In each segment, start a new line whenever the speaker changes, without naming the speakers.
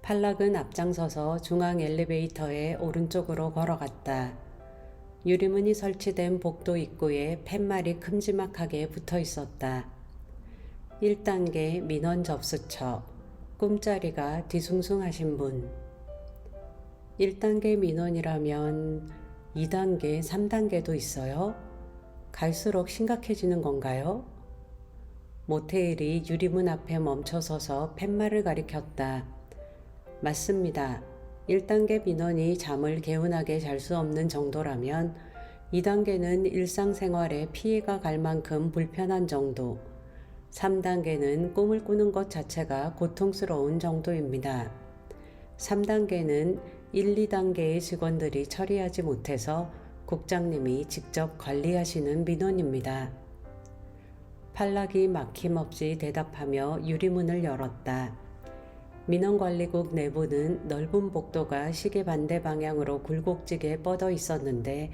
팔락은 앞장서서 중앙 엘리베이터의 오른쪽으로 걸어갔다. 유리문이 설치된 복도 입구에 팻말이 큼지막하게 붙어 있었다. 1단계 민원 접수처, 꿈자리가 뒤숭숭하신 분. 1단계 민원이라면 2단계, 3단계도 있어요? 갈수록 심각해지는 건가요? 모테일이 유리문 앞에 멈춰서서 팻말을 가리켰다. 맞습니다. 1단계 민원이 잠을 개운하게 잘 수 없는 정도라면 2단계는 일상생활에 피해가 갈 만큼 불편한 정도, 3단계는 꿈을 꾸는 것 자체가 고통스러운 정도입니다. 3단계는 1, 2단계의 직원들이 처리하지 못해서 국장님이 직접 관리하시는 민원입니다. 팔락이 막힘없이 대답하며 유리문을 열었다. 민원관리국 내부는 넓은 복도가 시계 반대 방향으로 굴곡지게 뻗어 있었는데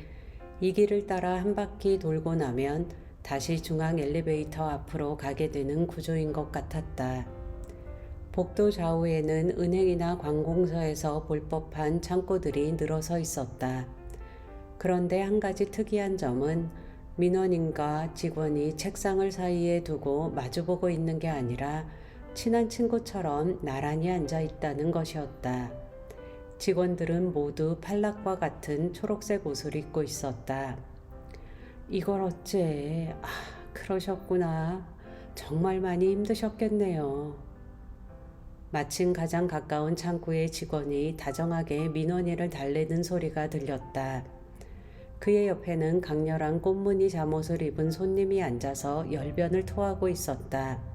이 길을 따라 한 바퀴 돌고 나면 다시 중앙 엘리베이터 앞으로 가게 되는 구조인 것 같았다. 복도 좌우에는 은행이나 관공서에서 볼 법한 창고들이 늘어서 있었다. 그런데 한 가지 특이한 점은 민원인과 직원이 책상을 사이에 두고 마주보고 있는 게 아니라 친한 친구처럼 나란히 앉아 있다는 것이었다. 직원들은 모두 팔락과 같은 초록색 옷을 입고 있었다. 이걸 어째, 그러셨구나. 정말 많이 힘드셨겠네요. 마침 가장 가까운 창구의 직원이 다정하게 민원인을 달래는 소리가 들렸다. 그의 옆에는 강렬한 꽃무늬 잠옷을 입은 손님이 앉아서 열변을 토하고 있었다.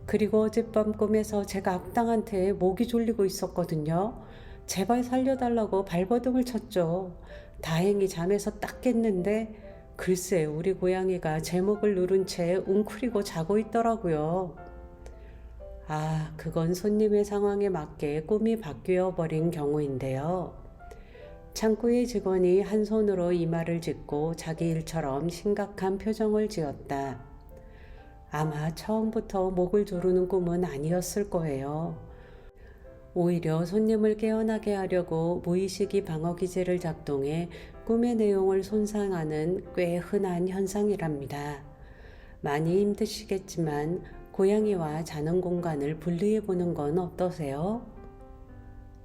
그리고 어젯밤 꿈에서 제가 악당한테 목이 졸리고 있었거든요. 제발 살려달라고 발버둥을 쳤죠. 다행히 잠에서 딱 깼는데 글쎄 우리 고양이가 제 목을 누른 채 웅크리고 자고 있더라고요. 그건 손님의 상황에 맞게 꿈이 바뀌어 버린 경우인데요. 창구의 직원이 한 손으로 이마를 짚고 자기 일처럼 심각한 표정을 지었다. 아마 처음부터 목을 조르는 꿈은 아니었을 거예요. 오히려 손님을 깨어나게 하려고 무의식이 방어기제를 작동해 꿈의 내용을 손상하는 꽤 흔한 현상이랍니다. 많이 힘드시겠지만 고양이와 자는 공간을 분리해 보는 건 어떠세요?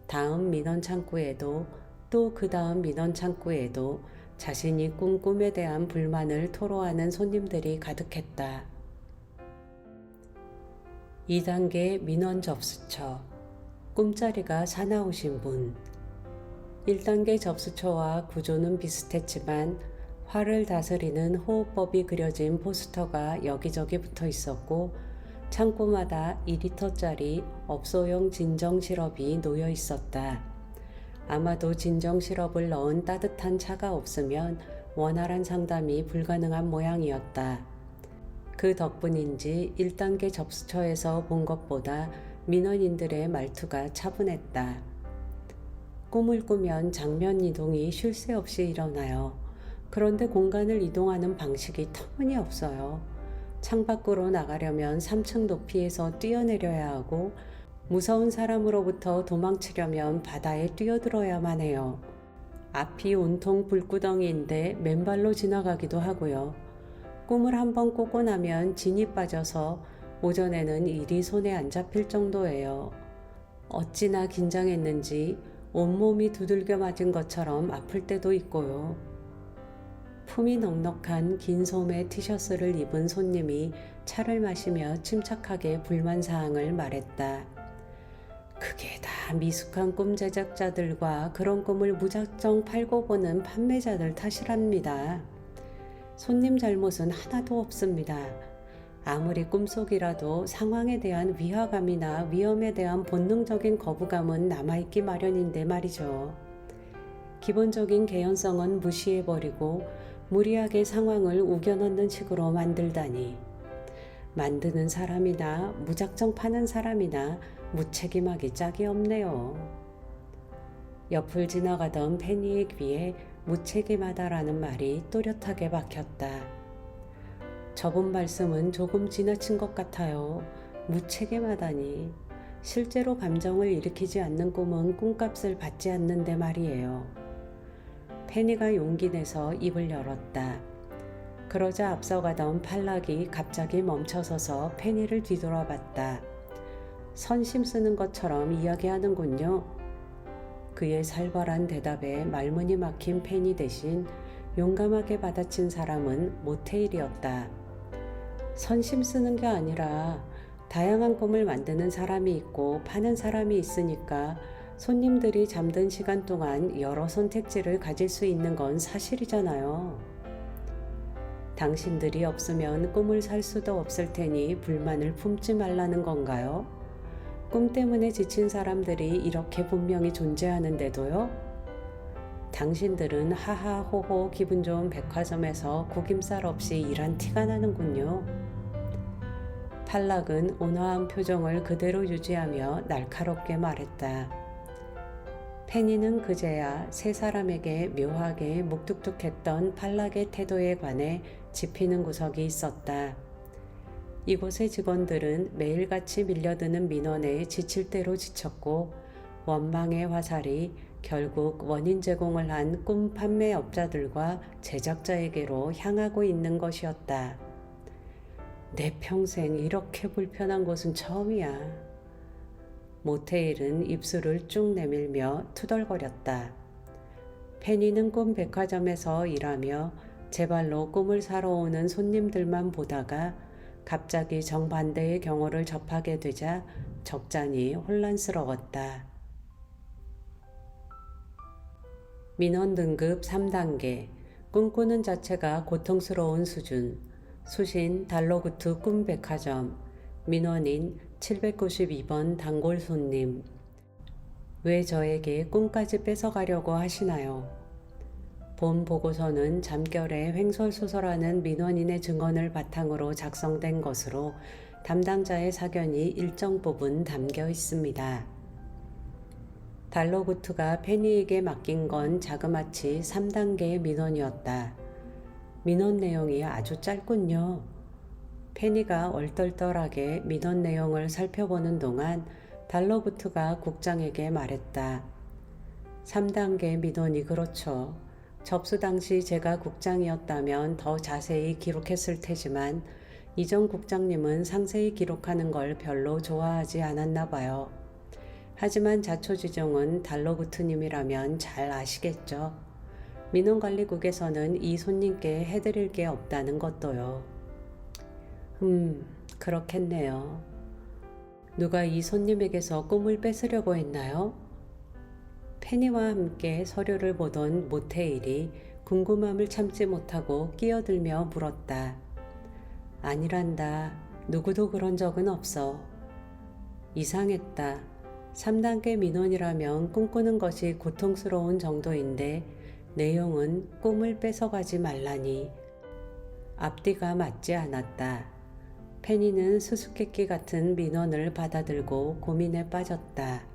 다음 민원 창구에도 또 그 다음 민원 창구에도 자신이 꾼 꿈에 대한 불만을 토로하는 손님들이 가득했다. 2단계 민원 접수처, 꿈자리가 사나우신 분. 1단계 접수처와 구조는 비슷했지만 화를 다스리는 호흡법이 그려진 포스터가 여기저기 붙어 있었고 창고마다 2리터짜리 업소용 진정 시럽이 놓여 있었다. 아마도 진정 시럽을 넣은 따뜻한 차가 없으면 원활한 상담이 불가능한 모양이었다. 그 덕분인지 1단계 접수처에서 본 것보다 민원인들의 말투가 차분했다. 꿈을 꾸면 장면 이동이 쉴 새 없이 일어나요. 그런데 공간을 이동하는 방식이 터무니없어요. 창밖으로 나가려면 3층 높이에서 뛰어내려야 하고 무서운 사람으로부터 도망치려면 바다에 뛰어들어야만 해요. 앞이 온통 불구덩이인데 맨발로 지나가기도 하고요. 꿈을 한번 꾸고 나면 진이 빠져서 오전에는 일이 손에 안 잡힐 정도예요. 어찌나 긴장했는지 온몸이 두들겨 맞은 것처럼 아플 때도 있고요. 품이 넉넉한 긴 소매 티셔츠를 입은 손님이 차를 마시며 침착하게 불만사항을 말했다. 그게 다 미숙한 꿈 제작자들과 그런 꿈을 무작정 팔고 보는 판매자들 탓이랍니다. 손님 잘못은 하나도 없습니다. 아무리 꿈속이라도 상황에 대한 위화감이나 위험에 대한 본능적인 거부감은 남아있기 마련인데 말이죠. 기본적인 개연성은 무시해버리고 무리하게 상황을 우겨넣는 식으로 만들다니. 만드는 사람이나 무작정 파는 사람이나 무책임하기 짝이 없네요. 옆을 지나가던 페니의 귀에 무책임하다라는 말이 또렷하게 박혔다. 저번 말씀은 조금 지나친 것 같아요. 무책임하다니. 실제로 감정을 일으키지 않는 꿈은 꿈값을 받지 않는데 말이에요. 페니가 용기 내서 입을 열었다. 그러자 앞서가던 팔락이 갑자기 멈춰서서 페니를 뒤돌아봤다. 선심 쓰는 것처럼 이야기하는군요. 그의 살벌한 대답에 말문이 막힌 페니 대신 용감하게 받아친 사람은 모테일이었다. 선심 쓰는 게 아니라 다양한 꿈을 만드는 사람이 있고 파는 사람이 있으니까 손님들이 잠든 시간 동안 여러 선택지를 가질 수 있는 건 사실이잖아요. 당신들이 없으면 꿈을 살 수도 없을 테니 불만을 품지 말라는 건가요? 꿈 때문에 지친 사람들이 이렇게 분명히 존재하는데도요? 당신들은 하하호호 기분 좋은 백화점에서 구김살 없이 일한 티가 나는군요. 팔락은 온화한 표정을 그대로 유지하며 날카롭게 말했다. 페니는 그제야 세 사람에게 묘하게 묵뚝뚝했던 팔락의 태도에 관해 짚히는 구석이 있었다. 이곳의 직원들은 매일같이 밀려드는 민원에 지칠 대로 지쳤고 원망의 화살이 결국 원인 제공을 한 꿈 판매업자들과 제작자에게로 향하고 있는 것이었다. 내 평생 이렇게 불편한 곳은 처음이야. 모테일은 입술을 쭉 내밀며 투덜거렸다. 페니는 꿈 백화점에서 일하며 제발로 꿈을 사러 오는 손님들만 보다가 갑자기 정반대의 경우를 접하게 되자 적잖이 혼란스러웠다. 민원 등급 3단계, 꿈꾸는 자체가 고통스러운 수준, 수신 달러구트 꿈백화점, 민원인 792번 단골 손님. 왜 저에게 꿈까지 뺏어가려고 하시나요? 본 보고서는 잠결에 횡설수설하는 민원인의 증언을 바탕으로 작성된 것으로 담당자의 사견이 일정 부분 담겨 있습니다. 달러구트가 페니에게 맡긴 건 자그마치 3단계의 민원이었다. 민원 내용이 아주 짧군요. 페니가 얼떨떨하게 민원 내용을 살펴보는 동안 달러구트가 국장에게 말했다. 3단계 민원이 그렇죠. 접수 당시 제가 국장이었다면 더 자세히 기록했을 테지만 이전 국장님은 상세히 기록하는 걸 별로 좋아하지 않았나 봐요. 하지만 자초지종은 달러구트님이라면 잘 아시겠죠. 민원관리국에서는 이 손님께 해드릴 게 없다는 것도요. 그렇겠네요. 누가 이 손님에게서 꿈을 뺏으려고 했나요? 페니와 함께 서류를 보던 모테일이 궁금함을 참지 못하고 끼어들며 물었다. 아니란다. 누구도 그런 적은 없어. 이상했다. 3단계 민원이라면 꿈꾸는 것이 고통스러운 정도인데 내용은 꿈을 뺏어가지 말라니. 앞뒤가 맞지 않았다. 페니는 수수께끼 같은 민원을 받아들고 고민에 빠졌다.